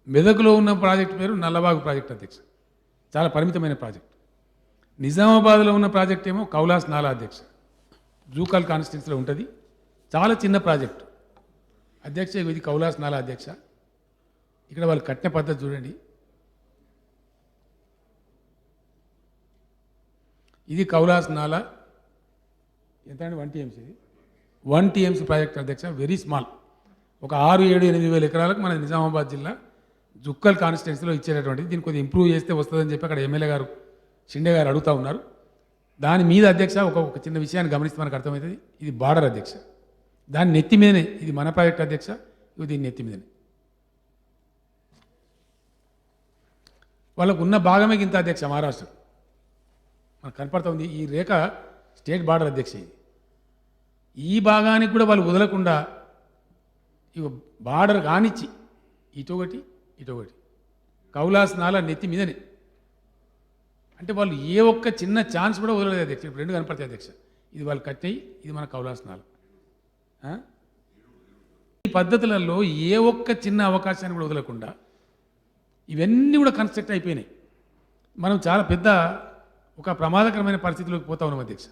మెదకులో ఉన్న ప్రాజెక్ట్ పేరు నల్లబాగు ప్రాజెక్ట్ అధ్యక్ష. చాలా పరిమితమైన ప్రాజెక్ట్. నిజామాబాద్లో ఉన్న ప్రాజెక్ట్ ఏమో కౌలాస్ నాలా అధ్యక్ష. జూకాల్ కాన్స్టిట్యున్సీలో ఉంటుంది. చాలా చిన్న ప్రాజెక్టు అధ్యక్ష. ఇది కౌలాస్ నాలా అధ్యక్ష. ఇక్కడ వాళ్ళు కట్టిన పద్ధతి చూడండి. ఇది కౌలాస్ నాలా ఎంత అండి? 1 TMC. ఇది 1 TMC ప్రాజెక్ట్ అధ్యక్ష. Very small. ఒక 6, 7, 8 వేల ఎకరాలకు మన నిజామాబాద్ జిల్లా జుక్కల్ కాన్స్టిట్యున్సీలో ఇచ్చేటటువంటిది. దీన్ని కొద్దిగా ఇంప్రూవ్ చేస్తే వస్తుందని చెప్పి అక్కడ ఎమ్మెల్యే గారు షిండే గారు అడుగుతూ ఉన్నారు. దాని మీద అధ్యక్ష ఒక చిన్న విషయాన్ని గమనిస్తే మనకు అర్థమవుతుంది. ఇది బార్డర్ అధ్యక్ష. దాని నెత్తి మీదనే ఇది మన ప్రాజెక్ట్ అధ్యక్ష. ఇది దీని నెత్తి మీదనే వాళ్ళకు ఉన్న భాగమే ఇంత అధ్యక్ష. మహారాష్ట్ర మనకు కనపడుతుంది. ఈ రేఖ స్టేట్ బార్డర్ అధ్యక్ష. ఇది ఈ భాగానికి కూడా వాళ్ళు వదలకుండా ఇక బార్డర్ కానిచ్చి ఇటొకటి కౌలాస్ నాలా నెత్తి మీదనే. అంటే వాళ్ళు ఏ ఒక్క చిన్న ఛాన్స్ కూడా వదలలేదు అధ్యక్ష. ఇప్పుడు 2 కనపడతాయి అధ్యక్ష. ఇది వాళ్ళు కట్టాయి, ఇది మన కౌలాస్ నాలా. ఈ పద్ధతులలో ఏ ఒక్క చిన్న అవకాశాన్ని కూడా వదలకుండా ఇవన్నీ కూడా కన్స్ట్రక్ట్ అయిపోయినాయి. మనం చాలా పెద్ద ఒక ప్రమాదకరమైన పరిస్థితిలోకి పోతా ఉన్నాం అధ్యక్ష.